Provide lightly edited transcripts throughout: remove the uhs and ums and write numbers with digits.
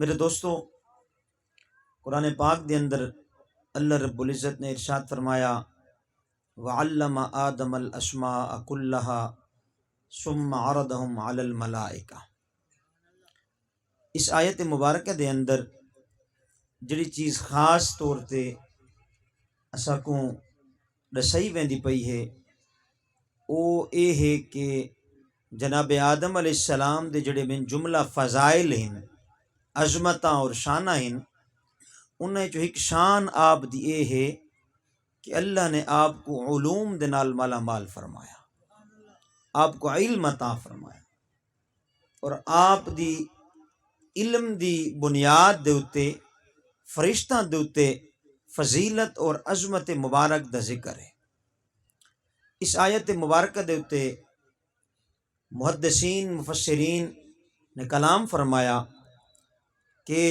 میرے دوستو، قرآن پاک دے اندر اللہ رب العزت نے ارشاد فرمایا وَعَلَّمَ آدَمَ الْأَسْمَاءَ كُلَّهَا ثُمَّ عَرَضَهُمْ عَلَى الْمَلَائِكَةِ۔ اس آیت مبارکہ دے اندر جڑی چیز خاص طور تے اساں کو دسائی ویندی پئی ہے او اے ہے کہ جناب آدم علیہ السلام دے جڑے من جملہ فضائل ہیں، عظمتاں اور شانہ ہیں، انہیں جو ایک شان آپ دی اے ہے کہ اللہ نے آپ کو علوم دے نال مالا مال فرمایا، آپ کو علم عطا فرمایا، اور آپ دی علم دی بنیاد دے اتے فرشتاں دے اتے فضیلت اور عظمت مبارک دا ذکر ہے۔ اس آیت مبارکہ دے اتے محدثین مفسرین نے کلام فرمایا کہ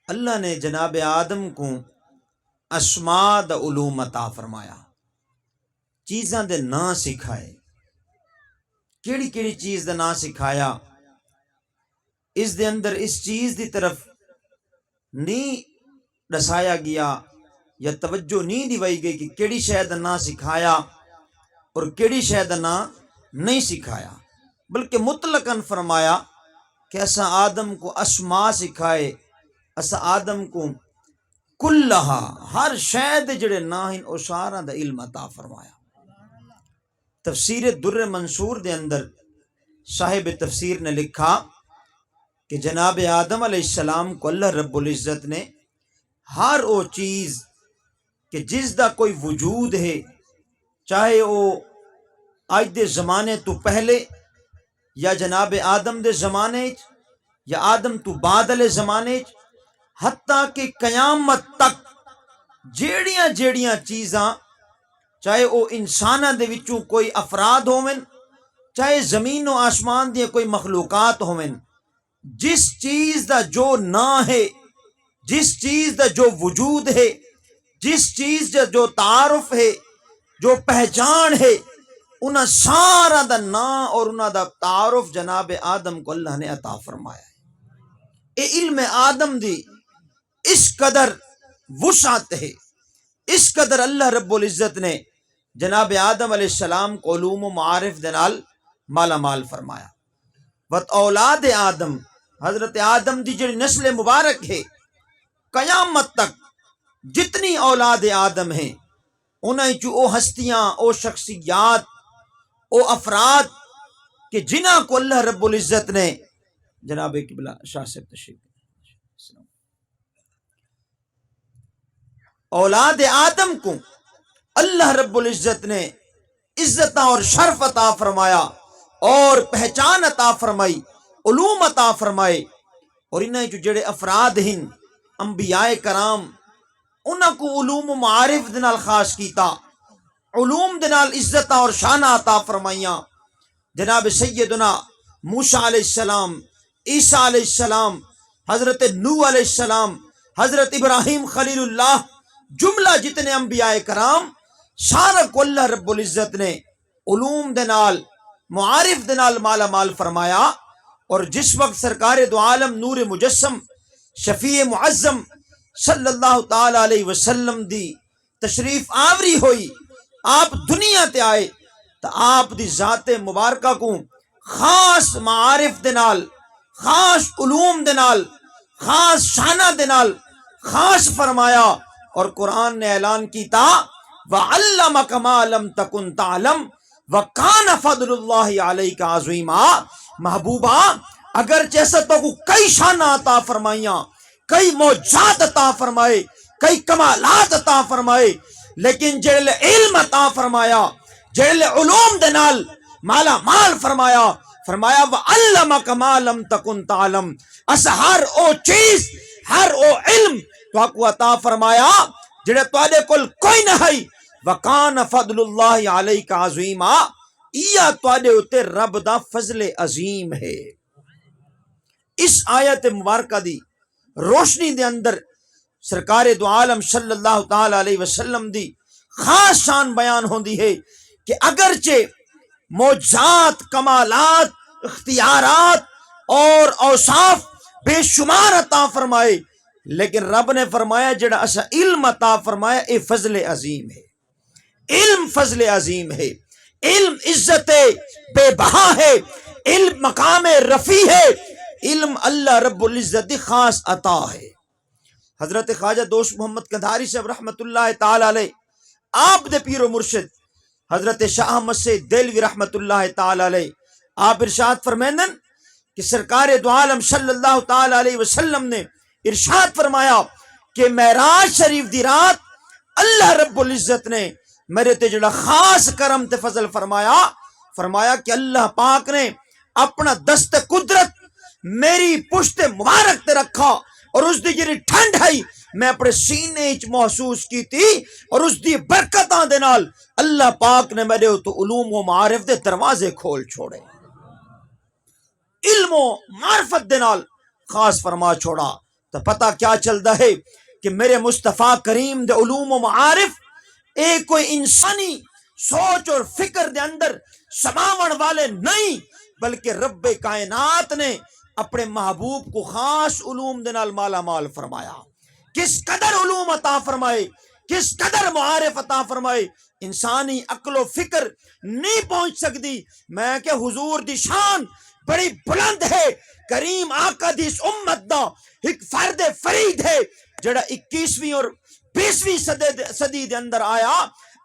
اللہ نے جناب آدم کو اسماء دا علوم عطا فرمایا، چیزاں دے نام سکھائے۔ کیڑی کیڑی چیز دا نام سکھایا؟ اس دے اندر اس چیز دی طرف نہیں دسایا گیا یا توجہ نہیں دیوائی گئی کہ کیڑی شے دا نام سکھایا اور کیڑی شے دا نام نہیں سکھایا، بلکہ مطلقاً فرمایا کہ اسا آدم کو اسماء سکھائے، اسا آدم کو کلہا ہر شے دے جڑے نام ہیں او سارا دا علم عطا فرمایا۔ تفسیر در منصور دے اندر صاحب تفسیر نے لکھا کہ جناب آدم علیہ السلام کو اللہ رب العزت نے ہر او چیز کہ جس دا کوئی وجود ہے، چاہے او آج دے زمانے تو پہلے یا جناب آدم دے زمانے یا آدم تو بعد والے زمانے، حتیٰ کہ قیامت تک جیڑیاں جیڑیاں چیزاں، چاہے او انساناں دے وچوں کوئی افراد ہوون، چاہے زمین و آسمان دی کوئی مخلوقات ہوون، جس چیز دا جو نام ہے، جس چیز دا جو وجود ہے، جس چیز دا جو تعارف ہے، جو پہچان ہے، انہاں سارا دا نام اور انہاں دا تعارف جناب آدم کو اللہ نے عطا فرمایا ہے۔ اے علم آدم دی اس قدر وسعت ہے، اس قدر اللہ رب العزت نے جناب آدم علیہ السلام کو علوم و معارف دے نال مالا مال فرمایا۔ وت اولاد آدم، حضرت آدم دی جڑی نسل مبارک ہے، قیامت تک جتنی اولاد آدم ہیں انہیں جو او ہستیاں، او شخصیات، او افراد کہ جنہاں کو اللہ رب العزت نے جناب قبلہ شاہ صاحب تشریف اولاد آدم کو اللہ رب العزت نے عزت اور شرف عطا فرمایا اور پہچان عطا فرمائی، علوم عطا فرمائے، اور انہیں جو جڑے افراد ہیں انبیاء کرام انہاں کو علوم و معارف دے نال خاص کیتا، علوم دے نال عزت اور شانہ عطا فرمائیاں۔ جناب سیدنا موسیٰ علیہ السلام، عیسیٰ علیہ السلام، حضرت نوح علیہ السلام، حضرت ابراہیم خلیل اللہ، جملہ جتنے انبیاء کرام سارا کو اللہ رب العزت نے علوم دے نال معارف دے نال مالا مال فرمایا۔ اور جس وقت سرکار دو عالم نور مجسم شفیع معظم صلی اللہ تعالی علیہ وسلم دی تشریف آوری ہوئی، آپ دنیا تے آئے تو آپ دی ذات مبارکہ کو خاص معارف دے نال، خاص علوم دے نال، خاص شانہ دے نال خاص فرمایا، اور قرآن نے اعلان کیتا وَعَلَّمَكَ مَا لَمْ تَكُنْ تَعْلَمْ وَكَانَ فَضْلُ اللَّهِ عَلَيْكَ عَظِيمًا۔ محبوبہ اگر جیسا تو کو کئی شانہ عطا فرمائیاں، کئی معجزات عطا فرمائے، کئی کمالات عطا فرمائے، لیکن جیل علم عطا فرمایا، جیل علوم دے نال مالا مال فرمایا، فرمایا وَعَلَّمَكَ مَا لَمْ تَكُنْ تَعْلَمْ، اس ہر او چیز، ہر او علم تو کو عطا فرمایا جڑے تواڈے کول کوئی نہ ہے۔ وَكَانَ فَضْلُ اللَّهِ عَلَيْكَ عَظِيمًا، یا تواڈے اُتے رب دا فضل عظیم ہے۔ اس آیت مبارکہ دی روشنی دے اندر سرکار دو عالم صلی اللہ تعالی علیہ وسلم دی خاص شان بیان ہوندی ہے کہ اگرچہ معجزات، کمالات، اختیارات اور اوصاف بے شمار عطا فرمائے، لیکن رب نے فرمایا جڑا اسا علم عطا فرمایا اے فضل عظیم ہے، علم فضل عظیم ہے، علم عزت بے بہا ہے، علم مقام رفیع ہے، علم اللہ رب العزت کی خاص عطا ہے۔ حضرت خواجہ دوست محمد قندھاری صاحب رحمت اللہ تعالی علیہ، آپ دے پیر و مرشد حضرت شاہ احمد سے دہلوی رحمت اللہ تعالی علیہ، آپ ارشاد فرمیندن کہ سرکار دو عالم صلی اللہ تعالی علیہ وسلم نے ارشاد فرمایا کہ معراج شریف دی رات اللہ رب العزت نے میرے تے جڑا خاص کرم تے فضل فرمایا کہ اللہ پاک نے اپنا دست قدرت میری پشت مبارک تے رکھا، اور اس دی جڑی ٹھنڈ ہے میں اپنے سینے وچ محسوس کی تھی، اور اس دی برکتاں دے نال اللہ پاک نے میرے تو علوم و معارف دے دروازے کھول چھوڑے، علم و معرفت دے نال خاص فرما چھوڑا۔ تو پتہ کیا چلدا ہے کہ میرے مصطفیٰ کریم دے علوم و معارف ایک کوئی انسانی سوچ اور فکر دے اندر سماون والے نہیں، بلکہ رب کائنات نے اپنے محبوب کو خاص علوم دے نال مالا مال فرمایا۔ کس قدر علوم عطا فرمائے، کس قدر معارف عطا فرمائے، انسانی عقل و فکر نہیں پہنچ سکتی۔ میں کہ حضور دی شان بڑی بلند ہے، کریم آقا دی اس امت دا ایک فرد فرید ہے جڑا 21ویں اور 20ویں صدی دے اندر آیا۔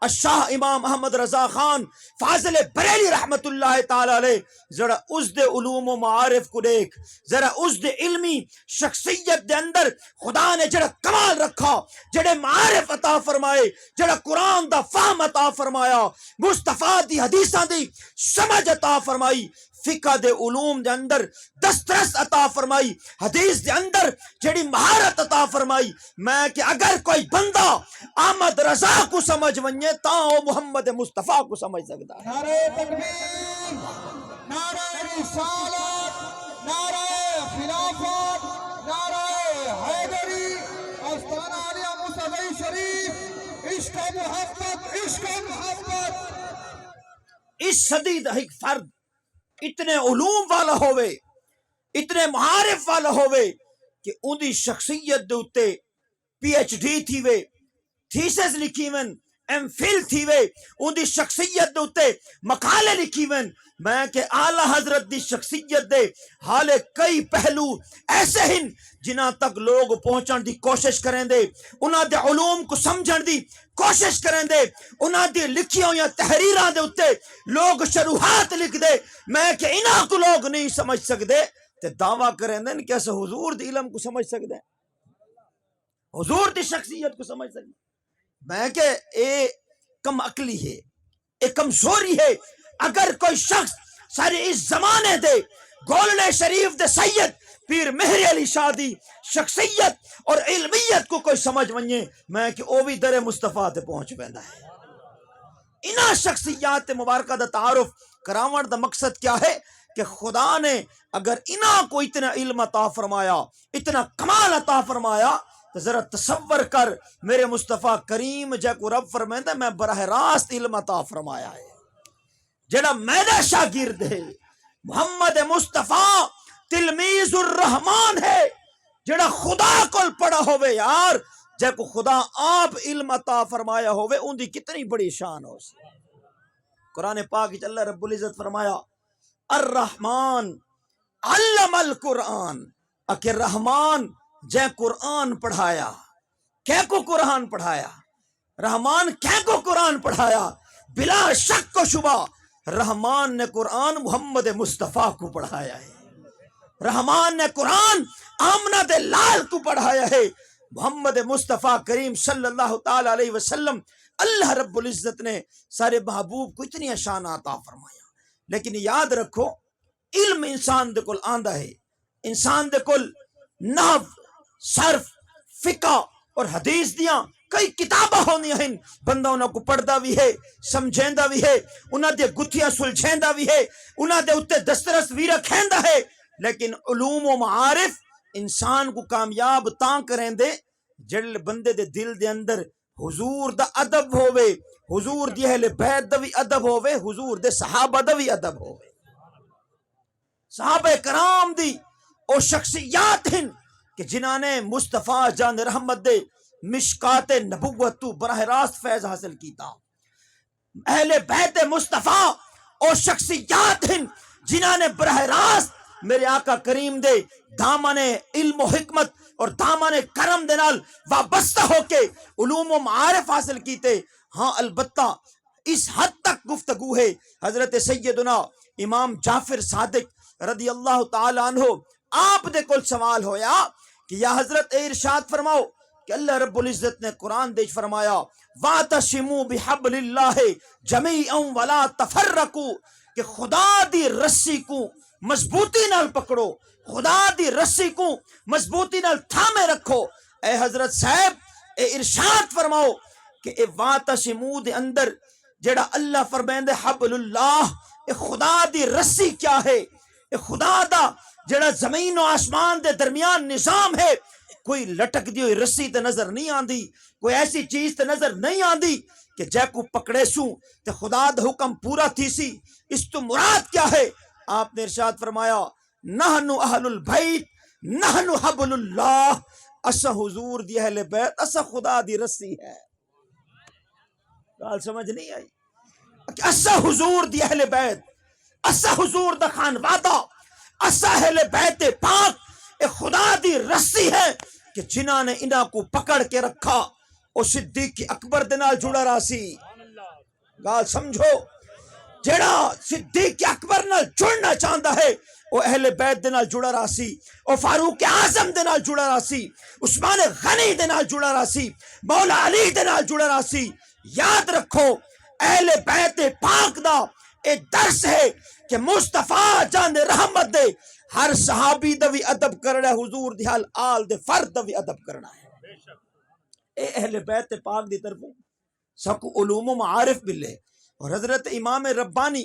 الشاہ امام احمد رضا خان فاضل بریلی رحمت اللہ تعالی علیہ، ذرا اس دے علوم و معارف کو دیکھ، ذرا اس دے علمی شخصیت دے اندر خدا نے جڑا کمال رکھا، جڑے معارف عطا فرمائے، جڑا قرآن دا فہم عطا فرمایا، مصطفیٰ دی حدیثاں دی سمجھ عطا فرمائی، فقہ دے علوم دے اندر دسترس عطا فرمائی، حدیث دے اندر جڑی مہارت عطا فرمائی۔ میں کہ اگر کوئی بندہ احمد رضا کو سمجھ ونجے تا وہ محمد مصطفیٰ کو سمجھ سکتا ہے۔ نعرہ تکبیر، نعرہ رسالت، نعرہ خلافت، نعرہ حیدری، آستانہ عالیہ مصطفی شریف، عشق و محبت، عشق و محبت۔ اس صدی دا ایک فرد اتنے علوم والا ہوئے، اتنے معارف والا ہوئے کہ ان دی شخصیت دے اتے پی ایچ ڈی تھی وے، تھیسس لکھی ون، ایم فل تھی وے، ان دی شخصیت دے اتے مقالے لکھی ون۔ میں کہ اعلیٰ حضرت دی شخصیت دے حالے کئی پہلو ایسے ہیں جنہاں تک لوگ پہنچن دی کوشش کریں دے، انہاں دے علوم کو سمجھن دی کوشش کریں دے، انہاں دی لکھی ہوئی تحریراں دے اتے لوگ شروحات لکھ دے، میں کہ انہاں کو لوگ نہیں سمجھ سکتے تے دعویٰ کریں دے کہ ایسے حضور دی علم کو سمجھ سکتے ہیں، حضور دی شخصیت کو سمجھ سکتے ہیں۔ میں کہ اے کم عقلی ہے، اے کمزوری ہے۔ اگر کوئی شخص سارے اس زمانے دے گولڑے شریف دے سید پیر مہر علی شاہ دی شخصیت اور علمیت کو کوئی سمجھ ونجے، میں کہ او بھی در مصطفیٰ تے پہنچ پیندا ہے۔ انہاں شخصیات مبارکہ دا تعارف کراون دا مقصد کیا ہے کہ خدا نے اگر انہاں کو اتنا علم عطا فرمایا، اتنا کمال عطا فرمایا، تو ذرا تصور کر میرے مصطفیٰ کریم جے کو رب فرمائندا میں براہ راست علم عطا فرمایا ہے، جڑا میرا شاگرد ہے محمد مصطفیٰ تلمیذ الرحمان ہے، جڑا خدا کول پڑھا ہوئے یار، جے کو خدا آپ علم عطا فرمایا ہوئے ان دی کتنی بڑی شان ہو سی۔ قرآن پاک وچ اللہ رب العزت فرمایا الرحمن علم القرآن، اکہ رحمان جے قرآن پڑھایا، کیا کو قرآن پڑھایا، رحمان کیا کو قرآن پڑھایا، بلا شک و شبہ رحمان نے قرآن محمد مصطفیٰ کو پڑھایا ہے، رحمان نے قرآن آمنہ دے لال کو پڑھایا ہے، محمد مصطفیٰ کریم صلی اللہ تعالی علیہ وسلم اللہ رب العزت نے سارے محبوب کو اتنی شان عطا فرمایا۔ لیکن یاد رکھو علم انسان دے کول آندا ہے، انسان دے کول نحو، صرف، فقہ اور حدیث دیاں کئی کتاباں ہونی ہیں، بندہ انہاں کو پڑھدا بھی ہے، سمجھیندا بھی ہے، انہاں دے گتھیاں سلجھیندا بھی ہے، انہاں دے اتے دسترس بھی رکھیندا ہے، لیکن علوم و معارف انسان کو کامیاب تاں کریں دے جڑے بندے دے دل دے اندر حضور دا ادب ہوئے، حضور دی اہل بیت دا بھی ادب ہوئے، حضور دے صحابہ دا بھی ادب ہوئے، صحابہ کرام دی او شخصیات ہیں کہ جنہاں نے مصطفیٰ جان رحمت دے مشکات نبوت تو براہ راست فیض حاصل کیتا. اہل بیت مصطفیٰ او شخصیات ہیں جنہاں نے براہ راست میرے آقا کریم دے دامن علم و حکمت اور دامن کرم دے نال وابستہ ہو کے علوم و معارف حاصل کیتے. ہاں البتہ اس حد تک گفتگو ہے. حضرت سیدنا امام جعفر صادق رضی اللہ تعالی عنہ آپ دے کول سوال ہویا کہ یا حضرت اے ارشاد فرماؤ کہ اللہ رب العزت نے قرآن دے فرمایا وَاعْتَصِمُوا بِحَبْلِ اللَّهِ جَمِيعًا وَلَا تَفَرَّقُوا کہ خدا دی رسی کو مضبوطی نال پکڑو, خدا دی رسی کو مضبوطی نال تھامے رکھو. اے حضرت صاحب اے ارشاد فرماؤ کہ اے وَاعْتَصِمُوا دے اندر جڑا اللہ فرمائندے حبل اللہ, اے خدا دی رسی کیا ہے؟ اے خدا دا جڑا زمین و آسمان دے درمیان نظام ہے, کوئی لٹک دی ہوئی رسی تے نظر نہیں آندی, کوئی ایسی چیز تے نظر نہیں آندی کہ جے کو پکڑے سوں تے خدا دا حکم پورا تھی سی. اس تو مراد کیا ہے؟ آپ نے ارشاد فرمایا نحنو اہل البیت نحنو حبل اللہ, اسا حضور دی اہل بیت, اسا خدا دی رسی ہے. گال سمجھ نہیں آئی؟ اسا حضور دی اہل بیت, اسا حضور دا خانوادہ, اسا اہل بیت پاک اے خدا دی رسی ہے کہ جنہاں نے انہاں کو پکڑ کے رکھا. او صدیق اکبر دے نال جڑا راسی. گال سمجھو, جڑا صدیق اکبر نال جڑنا چاہندا ہے او اہل بیت دے نال جڑا راسی, او فاروق اعظم دے نال جڑا راسی, عثمان غنی دے نال جڑا راسی, مولا علی دے نال جڑا راسی. یاد رکھو اہل بیت پاک دا اے درس ہے کہ مصطفیٰ جان رحمت دے ہر صحابی دا بھی ادب کرنا ہے, حضور دی حال آل دے فرد دا بھی ادب کرنا ہے. اے اہل بیت پاک دی طرفوں سکو علوم و معارف ملے. اور حضرت امام ربانی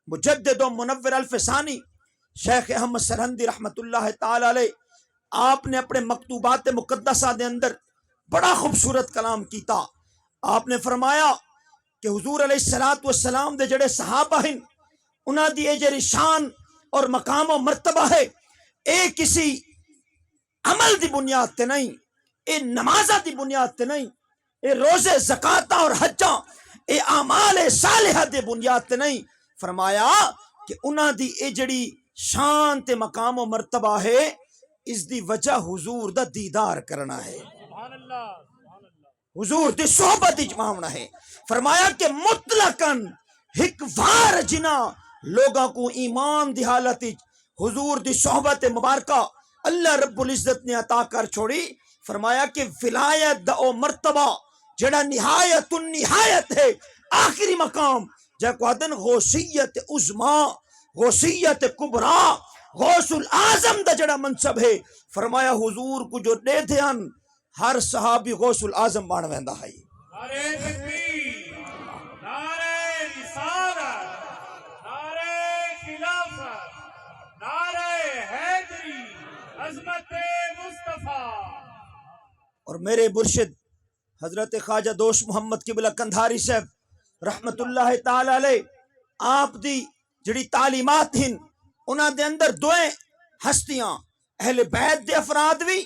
مجدد و منور الفسانی شیخ احمد سرہندی رحمت اللہ تعالی علیہ, آپ نے اپنے مکتوبات مقدسہ دے اندر بڑا خوبصورت کلام کیتا. آپ نے فرمایا کہ حضور علیہ السلام دے جڑے صحابہ ہیں انہاں دی اے جڑی شان اور مقام و مرتبہ ہے, اے کسی عمل دی بنیاد تے نہیں, اے نمازہ دی بنیاد تے نہیں, اے روزے زکاتہ اور حجاں اے اعمال صالحہ دی بنیاد تے نہیں. فرمایا کہ انہاں دی اے جڑی شان تے مقام و مرتبہ ہے اس دی وجہ حضور دا دیدار کرنا ہے, حضور دی صحبت اجماعنا ہے. فرمایا کہ مطلقاً ہک وار جنا لوگاں کو ایمان دی حالت حضور دی صحبت مبارکہ اللہ رب العزت نے عطا کر چھوڑی. فرمایا کہ ولایت دا او مرتبہ جڑا نہایت النہایت ہے, آخری مقام جے کو آدن غوثیت عظما, غوثیت کبرا, غوث العظم دا جڑا منصب ہے. فرمایا حضور کو جو دے دھیان ہر صحابی غوث العظم بان ویندا ہے. نعرہ تکبیر, نعرہ رسالت, نعرہ خلافت, نعرہ حیدری, عظمت مصطفیٰ. اور میرے مرشد حضرت خواجہ دوست محمد قبلہ قندھاری صاحب رحمت اللہ تعالی علیہ, آپ دی جڑی تعلیمات ہیں انہاں دے اندر دوئیں ہستیاں اہل بیت دے افراد بھی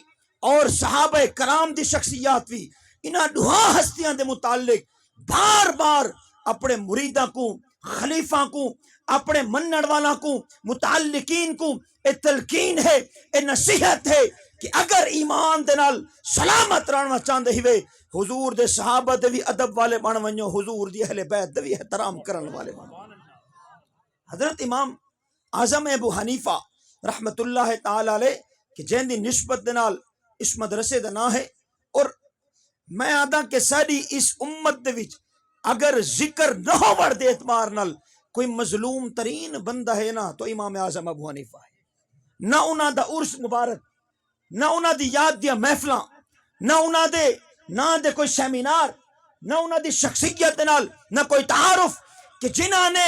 اور صحابہ کرام دی شخصیات بھی, انہاں دوہاں ہستیاں دے متعلق بار بار اپنے مریداں کو, خلیفہ کو, اپنے منن والا کو, متعلقین کو اے تلقین ہے, اے نصیحت ہے کہ اگر ایمان دے نال سلامت رہنا چاہندے ہوئے حضور دے صحابہ دے بھی ادب والے بن ونجو, حضور دی اہل بیت دے بھی احترام کرن والے بن. حضرت امام اعظم ابو حنیفہ رحمت اللہ تعالی علیہ کہ جن دی نسبت دے نال اس مدرسے دا نا ہے, اور میں آدھا کہ ساری اس امت دے وچ اگر ذکر نہ ہو ور دے اعتبار نال کوئی مظلوم ترین بندہ ہے نا تو امام اعظم ابو حنیفہ ہے. نہ انہاں دا عرس مبارک, نہ انہاں دی یاد دیا محفلاں, نہ انہاں دے نہ دے کوئی سیمینار, نہ انہاں دی شخصیت دے نال نہ کوئی تعارف کہ جنہاں نے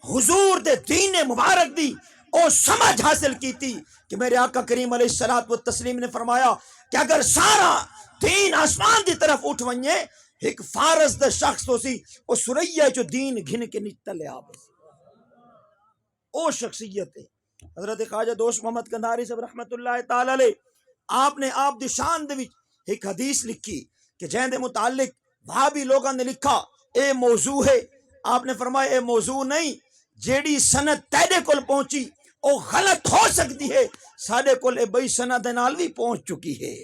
حضور دے دین مبارک دی او سمجھ حاصل کی تھی کہ میرے آقا کریم علیہ الصلوۃ والتسلیم نے فرمایا کہ اگر سارا دین آسمان دی طرف اٹھ ونجے ایک فارس دا شخص تو سی او سریا جو دین گھن کے نیچ تلے آ بس, او شخصیت ہے. حضرت خواجہ دوست محمد قندھاری صاحب رحمت اللہ تعالی علیہ آپ نے آپ دی شان دے وچ ایک حدیث لکھی کہ جہاں دے متعلق وہابی لوگوں نے لکھا اے موضوع ہے، آپ نے فرمایا اے موضوع نہیں، جیڑی سند تیرے کول پہنچی او غلط ہو سکتی ہے، ساڈے کول اے بئی سند دے نال بھی پہنچ چکی ہے۔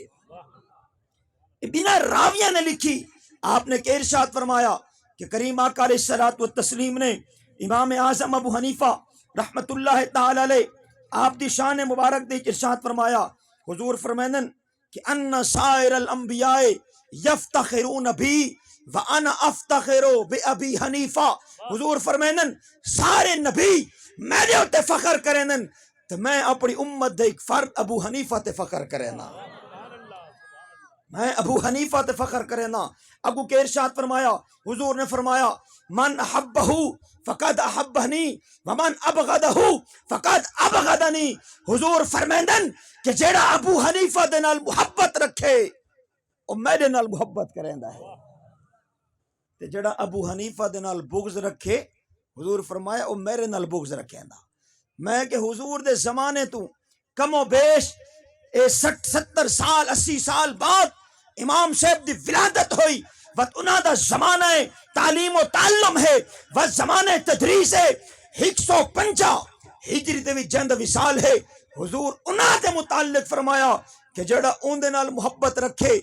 بنا راویہ نے لکھی، آپ نے کہ ارشاد فرمایا کہ کریم آقا علیہ الصلوۃ والتسلیم نے امام اعظم ابو حنیفہ رحمت اللہ تعالی علیہ آپ دی شان مبارک دے ارشاد فرمایا، حضور فرمائن کہ ان سائر الانبیاء یفتخرون بی وانا افتخر بابی حنیفہ، حضور فرمائن سارے نبی میرے تے فخر کریں تو میں اپنی امت دے ایک فرد ابو حنیفہ تے فخر کرینا، میں ابو حنیفہ تے فخر کرینا۔ اگو کے ارشاد فرمایا، حضور نے فرمایا من احبہ فقد احبنی ومن ابغضہ فقد ابغضنی، حضور فرمیندن کہ جیڑا ابو حنیفہ دے نال محبت رکھے او میرے نال محبت کریندا ہے، تے جیڑا ابو حنیفہ دے نال بغض رکھے حضور فرمایا او میرے نال بغض رکھیندا۔ میں کہ حضور دے زمانے تو کم و بیش 60 سال 80 سال بعد امام صاحب دی ولادت ہوئی، وقت انہاں دا زمانہ تعلیم و تعلم ہے، وقت زمانہ تدریس ہے، 150 ہجری دے وچ جند وصال ہے۔ حضور انہاں دے متعلق فرمایا کہ جڑا اون دے نال محبت رکھے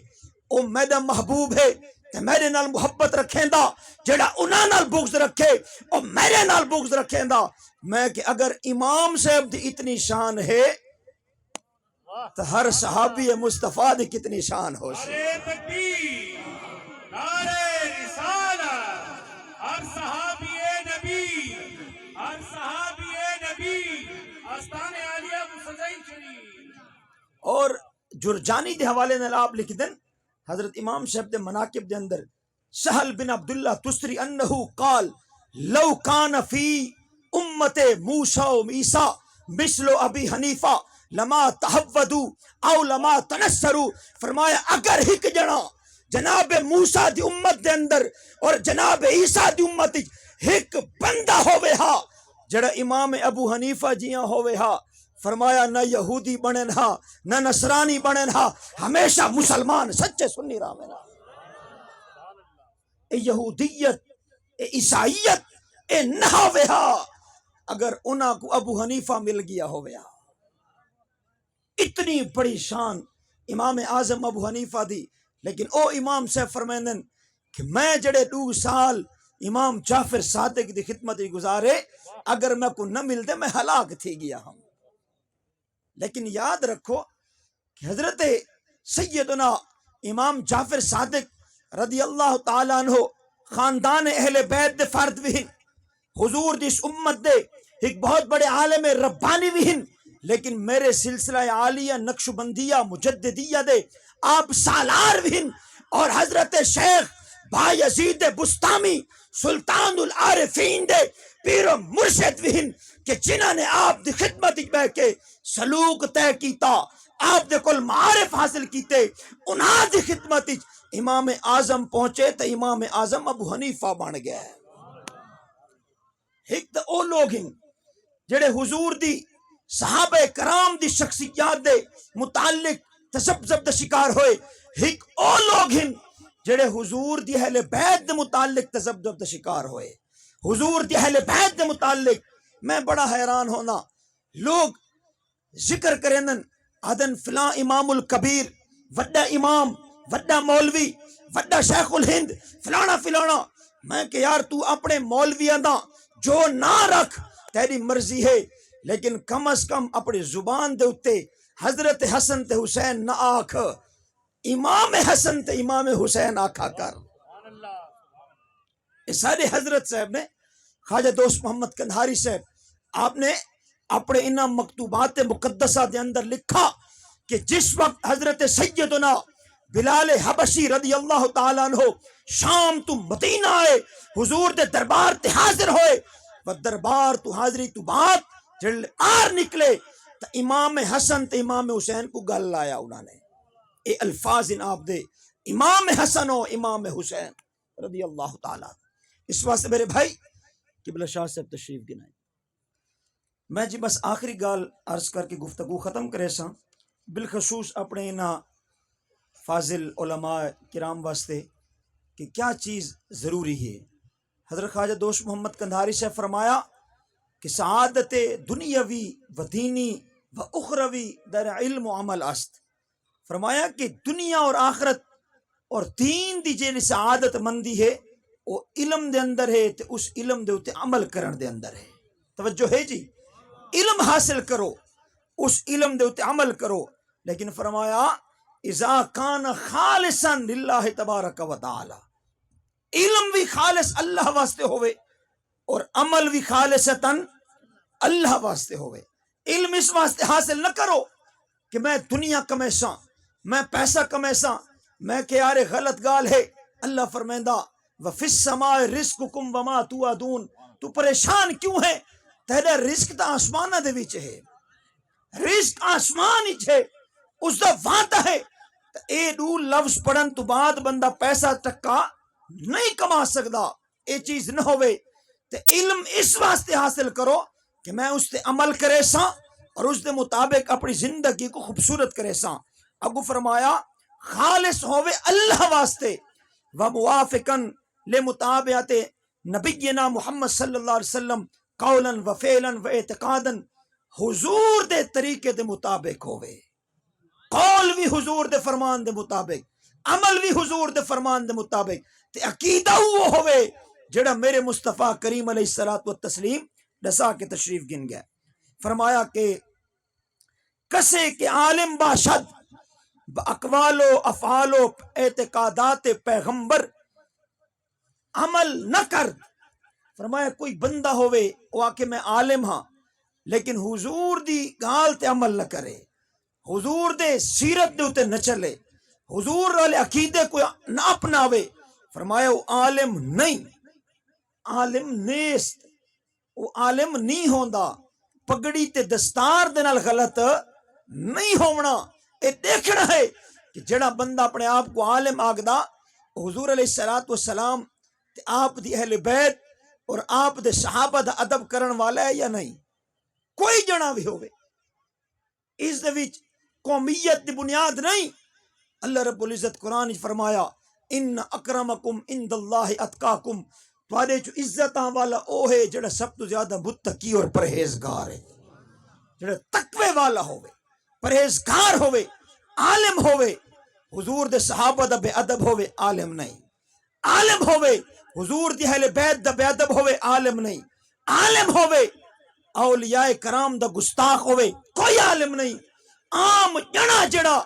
او میرا محبوب ہے تے میرے نال محبت رکھیں دا، جڑا انہاں نال بغض رکھے او میرے نال بغض رکھیں دا۔ میں کہ اگر امام صاحب دی اتنی شان ہے تو ہر صحابی مصطفیٰ دی کتنی شان ہو سی۔ نعرہ تکبیر، نعرہ رسالت، ہر صحابی نبی، ہر صحابی نبی، آستان عالیہ مسجد شریف۔ اور جرجانی دے حوالے نال آپ لکھ دن حضرت امام صاحب دے مناقب دے اندر سہل بن عبداللہ تسری انہو قال لو کان فی امت موسیٰ و عیسیٰ مثل ابی حنیفہ لما تحودو او لما تنصرو، فرمایا اگر ہک جنا جناب موسیٰ دی امت دے اندر اور جناب عیسیٰ دی امت ہک بندہ ہوئے ہا جڑا امام ابو حنیفہ جیاں ہوئے ہا، فرمایا نہ یہودی بنن ہا نہ نصرانی بنن ہا، ہمیشہ مسلمان سچے سنی رہے نا۔ اے یہودیت اے عیسائیت اے نہ ہوئے ہا اگر انہاں کو ابو حنیفہ مل گیا ہوئے ہا۔ اتنی بڑی شان امام اعظم ابو حنیفہ دی، لیکن او امام سے فرمائندن کہ میں جڑے 2 سال امام جعفر صادق دی خدمت گزارے اگر میں کو نہ ملتے میں ہلاک تھی گیا ہوں۔ لیکن یاد رکھو کہ حضرت سیدنا امام جعفر صادق رضی اللہ تعالیٰ عنہ خاندان اہل بیت دے فرد بھی ہیں، حضور دی اس امت دے ایک بہت بڑے عالم ربانی بھی ہیں، لیکن میرے سلسلہ عالیہ نقش بندیہ مجددیہ دے آپ سالار بھی ہیں، اور حضرت شیخ بایزید بستامی سلطان العارفین دے پیر و مرشد بھی ہیں کہ جنہاں نے آپ دی خدمت بہ کے سلوک طے کیتا، آپ دے کل معارف حاصل کیتے، انہاں دی خدمت امام اعظم پہنچے تو امام اعظم ابو حنیفہ بن گیا ہے۔ ایک تو او لوگ ہیں جڑے حضور دی صحابہ کرام دی شخصیات دے متعلق تذبذب دا شکار ہوئے، ایک او لوگ ہیں جڑے حضور دی اہل بیت دے متعلق تذبذب دا شکار ہوئے۔ حضور دی اہل بیت دے متعلق میں بڑا حیران ہونا، لوگ ذکر کرنن آدن فلاں امام الکبیر، وڈا امام، وڈا مولوی، وڈا شیخ الہند، فلانا فلانا۔ میں کہ یار تو اپنے مولویاں دا جو نہ رکھ تیری مرضی ہے، لیکن کم از کم اپنی زبان دے اتے حضرت حسن تے حسین نہ آکھ، امام حسن تے امام حسین آکھا کر۔ اس سارے حضرت صاحب نے خواجہ دوست محمد قندھاری صاحب آپ نے اپنے انہاں مکتوبات مقدسہ دے اندر لکھا کہ جس وقت حضرت سیدنا بلال حبشی رضی اللہ تعالیٰ عنہ شام تو مدینہ آئے، حضور دے دربار تے حاضر ہوئے، و دربار تو حاضری تو بات جڑ آر نکلے تو امام حسن تے امام حسین کو گل لایا انہوں نے، اے الفاظ ان آپ دے امام حسن و امام حسین رضی اللہ تعالیٰ۔ اس واسطے میرے بھائی قبلہ شاہ صاحب تشریف گنائیں۔ میں جی بس آخری گال عرض کر کے گفتگو ختم کرے سا، بالخصوص اپنے انہاں فاضل علماء کرام واسطے کہ کیا چیز ضروری ہے۔ حضرت خواجہ دوست محمد قندھاری سے فرمایا کہ سعادت دنیاوی و دینی و اخروی در علم و عمل است۔ فرمایا کہ دنیا اور آخرت اور دین دی جیڑی سعادت مندی ہے وہ علم دے اندر ہے، تے اس علم دے اتے عمل کرن دے اندر ہے۔ توجہ ہے جی، علم حاصل کرو، اس علم دے اتے عمل کرو، لیکن فرمایا اذا کان خالصا للہ تبارک و تعالی، علم بھی خالص اللہ واسطے ہوئے اور عمل بھی خالصتاً اللہ واسطے ہوئے۔ علم اس واسطے حاصل نہ کرو کہ میں دنیا کمیساں، میں پیسہ کمیساں، میں کہ یار غلط گال ہے۔ اللہ فرمیندہ وَفِي السَّمَاءِ رِزْقُكُمْ وَمَا تُوعَدُونَ، تو پریشان کیوں ہے؟ تیرا رزق تا آسمانہ دے وچ ہے، رزق آسمان وچ ہے، اس دا وعدہ ہے۔ اے دو لفظ پڑھن تو بعد بندہ پیسہ ٹکا نہیں کما سکدا، اے چیز نہ ہوئے۔ تے علم اس واسطے حاصل کرو کہ میں اس تے عمل کرے ساں اور اس دے مطابق اپنی زندگی کو خوبصورت کرے ساں۔ اگو فرمایا خالص ہوئے اللہ واسطے وموافقاً لمطابعت نبینا محمد صلی اللہ علیہ وسلم قولا و فعلا و اعتقادا، حضور دے طریقے دے مطابق ہوئے، قول بھی حضور دے فرمان دے مطابق، عمل بھی حضور دے فرمان دے مطابق، تے عقیدہ وہ ہوئے جڑا میرے مصطفیٰ کریم علیہ الصلوۃ والتسلیم دسا کے تشریف گن گئے۔ فرمایا کہ کسے کے عالم باشد باقوال و افعال و اعتقادات پیغمبر عمل نہ کر۔ فرمایا کوئی بندہ ہوئے وہ آکے میں عالم ہاں لیکن حضور دی گال تے عمل نہ کرے، حضور دے سیرت دے اتے نہ چلے، حضور والے عقیدے کو نہ اپناوے، فرمایا وہ عالم نہیں، عالم نیست، وہ عالم نہیں ہوندا۔ پگڑی تے دستار دے نال غلط نہیں ہونا، اے دیکھنا ہے کہ جڑا بندہ اپنے آپ کو عالم آگدا حضور علیہ الصلوۃ والسلام تے آپ دی اہل بیت اور آپ دے صحابہ دا ادب کرن والا ہے یا نہیں۔ کوئی جنا بھی ہوئے، اس دے وچ قومیت دی بنیاد نہیں۔ اللہ رب العزت قرآن وچ فرمایا ان اکرمکم عند اللہ اتقاکم، تواڈے چ عزتاں والا او ہے جڑا سب تو زیادہ متقی اور پرہیزگار ہے، جڑا تقوی والا ہوئے، پرہیزگار ہوئے، عالم ہوئے۔ حضور دے صحابہ دا بے ادب ہوئے، عالم نہیں۔ عالم ہوئے حضور دی اہل بیت دا بے ادب ہوئے، عالم نہیں۔ عالم ہوئے اولیاء کرام دا گستاخ ہوئے، کوئی عالم نہیں۔ عام جنا جڑا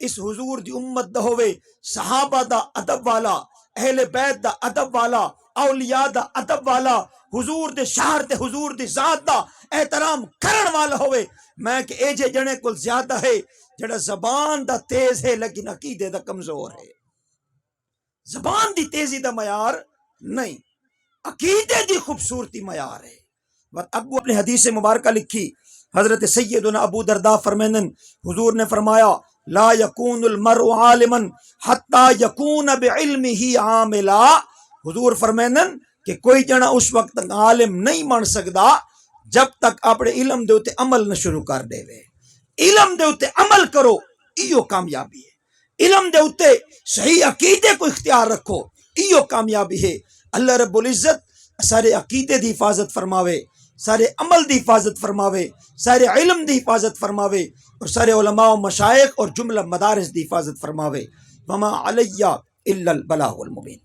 اس حضور دی امت دا ہوئے، صحابہ دا ادب والا، اہل بیت دا ادب والا، اولیاء دا ادب والا، حضور دے شہر تے حضور دی ذات دا احترام کرن والا ہوئے۔ میں کہ اے جے جنے کل زیادہ ہے جڑا زبان دا تیز ہے لیکن عقیدے دا کمزور ہے۔ زبان دی تیزی دا معیار نہیں، عقیدے دی خوبصورتی معیار ہے۔ ابو اپنے حدیث مبارکہ لکھی، حضرت سیدنا ابو درداء فرمیندن حضور نے فرمایا لا یکون المرء عالما حتی یکون بعلمہ عاملا۔ حضور فرمیندن کہ کوئی جنا اس وقت تک عالم نہیں بن سکدا جب تک اپنے علم دے اتے عمل نہ شروع کر دے وے۔ علم دے اتے عمل کرو، ایو کامیابی ہے۔ علم دے اتے صحیح عقیدے کو اختیار رکھو، ایو کامیابی ہے۔ اللہ رب العزت سارے عقیدے دی حفاظت فرماوے، سارے عمل دی حفاظت فرماوے، سارے علم دی حفاظت فرماوے اور سارے علماء و مشائخ اور جملہ مدارس دی حفاظت فرماوے۔ وما علیہ الا البلاغ المبین۔